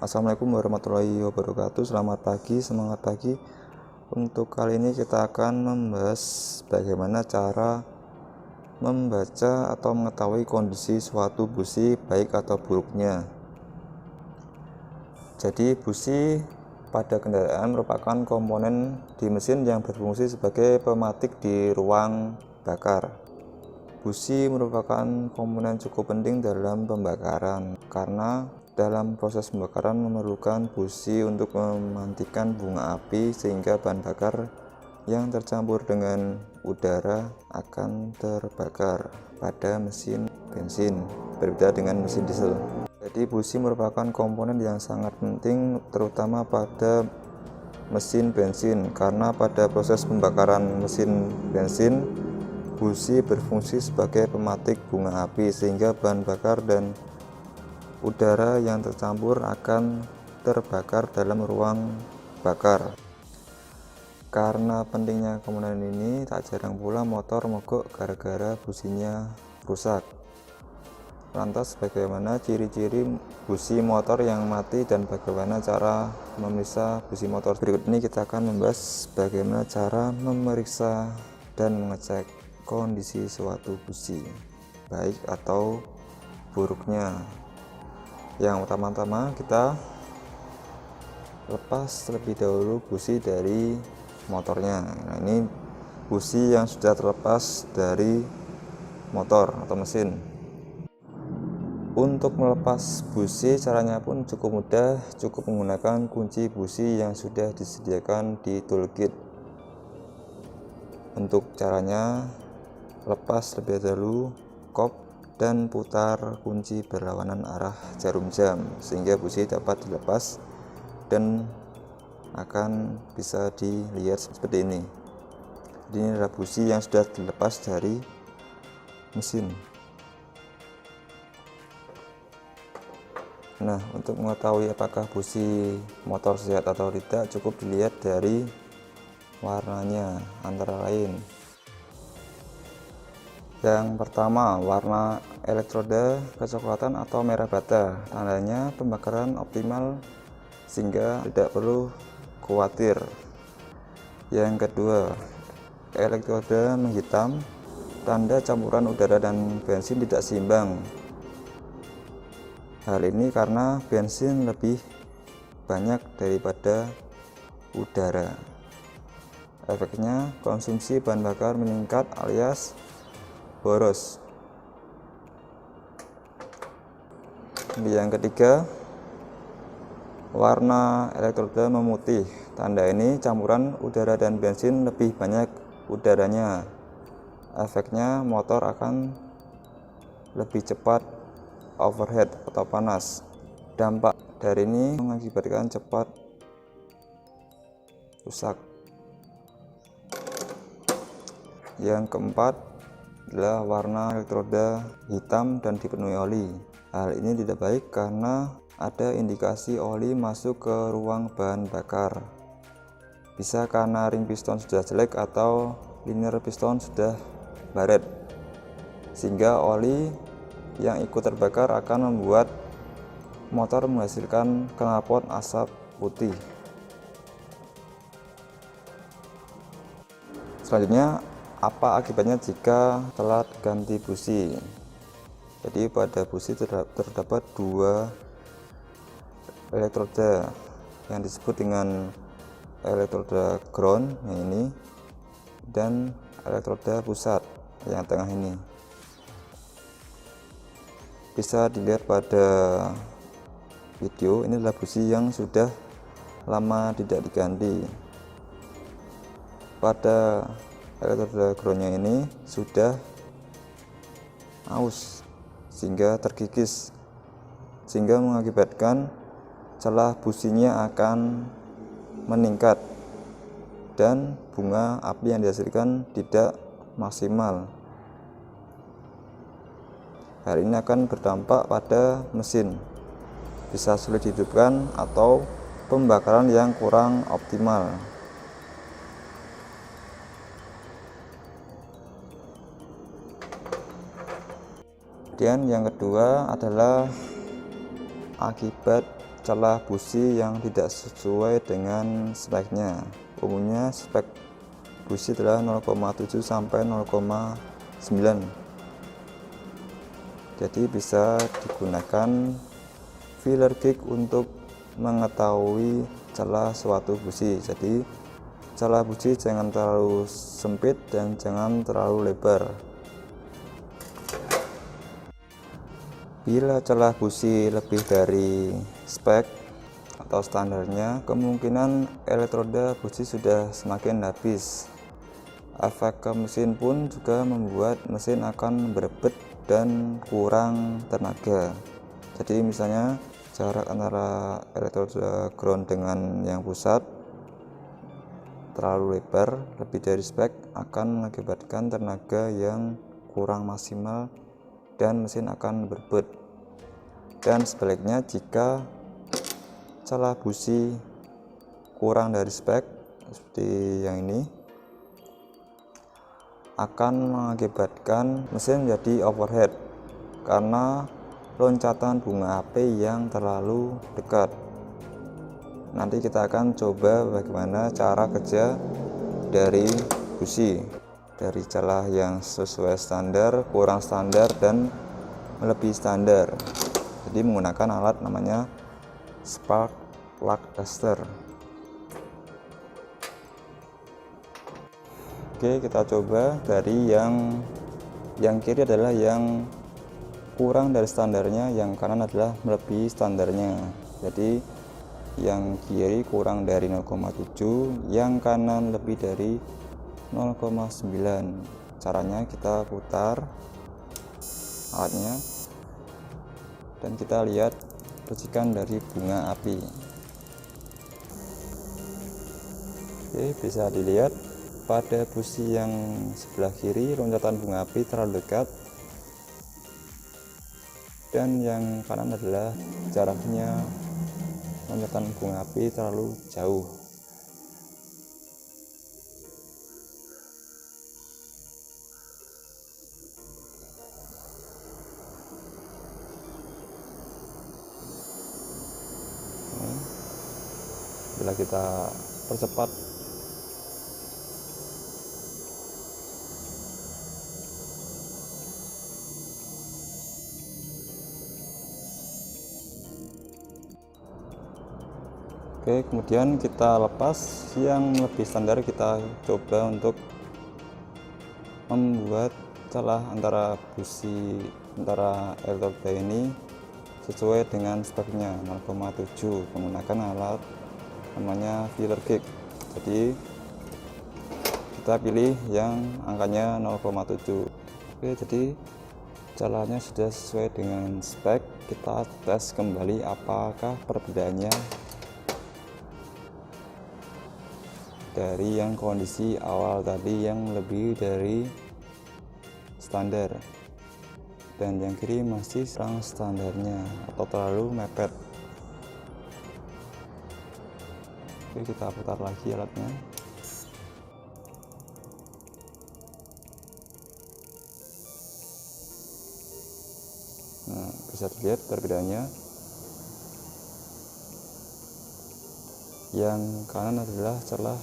Assalamualaikum warahmatullahi wabarakatuh. Selamat pagi, semangat pagi. Untuk kali ini kita akan membahas bagaimana cara membaca atau mengetahui kondisi suatu busi baik atau buruknya. Jadi busi pada kendaraan merupakan komponen di mesin yang berfungsi sebagai pematik di ruang bakar. Busi merupakan komponen cukup penting dalam pembakaran karena dalam proses pembakaran memerlukan busi untuk memantikan bunga api sehingga bahan bakar yang tercampur dengan udara akan terbakar pada mesin bensin, berbeda dengan mesin diesel. Jadi busi merupakan komponen yang sangat penting terutama pada mesin bensin karena pada proses pembakaran mesin bensin busi berfungsi sebagai pematik bunga api sehingga bahan bakar dan udara yang tercampur akan terbakar dalam ruang bakar. Karena pentingnya komponen ini, tak jarang pula motor mogok gara-gara businya rusak. Lantas bagaimana ciri-ciri busi motor yang mati dan bagaimana cara memeriksa busi motor? Berikut ini kita akan membahas bagaimana cara memeriksa dan mengecek kondisi suatu busi, baik atau buruknya. Yang pertama-tama kita lepas terlebih dahulu busi dari motornya. Nah, ini busi yang sudah terlepas dari motor atau mesin. Untuk melepas busi caranya pun cukup mudah, cukup menggunakan kunci busi yang sudah disediakan di toolkit. Untuk caranya, lepas terlebih dahulu kop dan putar kunci berlawanan arah jarum jam sehingga busi dapat dilepas dan akan bisa dilihat seperti ini. Ini adalah busi yang sudah dilepas dari mesin. Nah, untuk mengetahui apakah busi motor sehat atau tidak cukup dilihat dari warnanya, antara lain yang pertama warna elektroda kecoklatan atau merah bata, tandanya pembakaran optimal sehingga tidak perlu khawatir. Yang kedua, elektroda menghitam, tanda campuran udara dan bensin tidak seimbang. Hal ini karena bensin lebih banyak daripada udara. Efeknya konsumsi bahan bakar meningkat alias boros. Yang ketiga, warna elektroda memutih, tanda ini campuran udara dan bensin lebih banyak udaranya. Efeknya motor akan lebih cepat overheat atau panas. Dampak dari ini mengakibatkan cepat rusak. Yang keempat adalah warna elektroda hitam dan dipenuhi oli. Hal ini tidak baik karena ada indikasi oli masuk ke ruang bahan bakar. Bisa karena ring piston sudah jelek atau liner piston sudah baret, sehingga oli yang ikut terbakar akan membuat motor menghasilkan knalpot asap putih. Selanjutnya, apa akibatnya jika telat ganti busi? Jadi pada busi terdapat dua elektroda yang disebut dengan elektroda ground yang ini dan elektroda pusat yang tengah ini. Bisa dilihat pada video, ini adalah busi yang sudah lama tidak diganti. Pada elektroda groundnya ini sudah aus sehingga terkikis, sehingga mengakibatkan celah businya akan meningkat dan bunga api yang dihasilkan tidak maksimal. Hal ini akan berdampak pada mesin, bisa sulit dihidupkan atau pembakaran yang kurang optimal. Kemudian yang kedua adalah akibat celah busi yang tidak sesuai dengan speknya. Umumnya spek busi adalah 0,7 sampai 0,9. Jadi bisa digunakan filler gig untuk mengetahui celah suatu busi. Jadi celah busi jangan terlalu sempit dan jangan terlalu lebar. Bila celah busi lebih dari spek atau standarnya, kemungkinan elektroda busi sudah semakin habis. Efek ke mesin pun juga membuat mesin akan berebet dan kurang tenaga. Jadi misalnya jarak antara elektroda ground dengan yang pusat terlalu lebar, lebih dari spek, akan mengakibatkan tenaga yang kurang maksimal dan mesin akan berebut. Dan sebaliknya, jika celah busi kurang dari spek seperti yang ini, akan mengakibatkan mesin menjadi overheat karena loncatan bunga api yang terlalu dekat. Nanti kita akan coba bagaimana cara kerja dari busi, dari celah yang sesuai standar, kurang standar, dan melebihi standar. Jadi menggunakan alat namanya spark plug tester. Oke, kita coba dari yang kiri adalah yang kurang dari standarnya, yang kanan adalah melebihi standarnya. Jadi yang kiri kurang dari 0,7, yang kanan lebih dari 0,9. Caranya kita putar alatnya dan kita lihat percikan dari bunga api. Oke, bisa dilihat pada busi yang sebelah kiri loncatan bunga api terlalu dekat, dan yang kanan adalah jaraknya loncatan bunga api terlalu jauh. Bila kita percepat, oke, kemudian kita lepas yang lebih standar. Kita coba untuk membuat celah antara busi antara elektroda ini sesuai dengan speknya 0,7 menggunakan alat namanya filler gig. Jadi kita pilih yang angkanya 0,7. Oke, jadi celahnya sudah sesuai dengan spek. Kita tes kembali apakah perbedaannya dari yang kondisi awal tadi yang lebih dari standar, dan yang kiri masih kurang standarnya atau terlalu mepet. Oke, kita putar lagi alatnya. Nah, bisa dilihat perbedaannya. Yang kanan adalah celah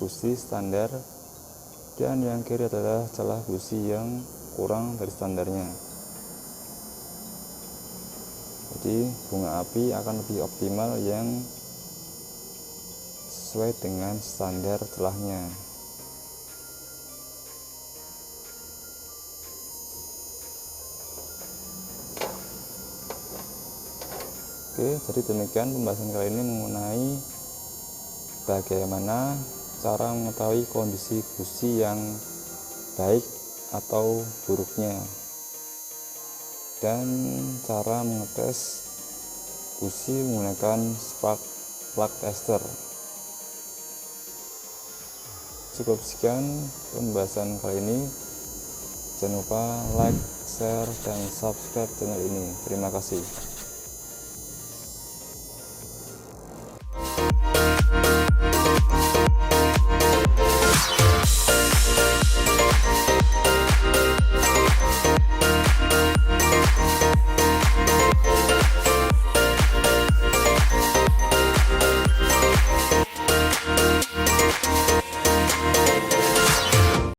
busi standar dan yang kiri adalah celah busi yang kurang dari standarnya. Jadi bunga api akan lebih optimal yang sesuai dengan standar celahnya. Oke, jadi demikian pembahasan kali ini mengenai bagaimana cara mengetahui kondisi busi yang baik atau buruknya, dan cara mengetes busi menggunakan spark plug tester. Cukup sekian pembahasan kali ini. Jangan lupa like, share, dan subscribe channel ini. Terima kasih.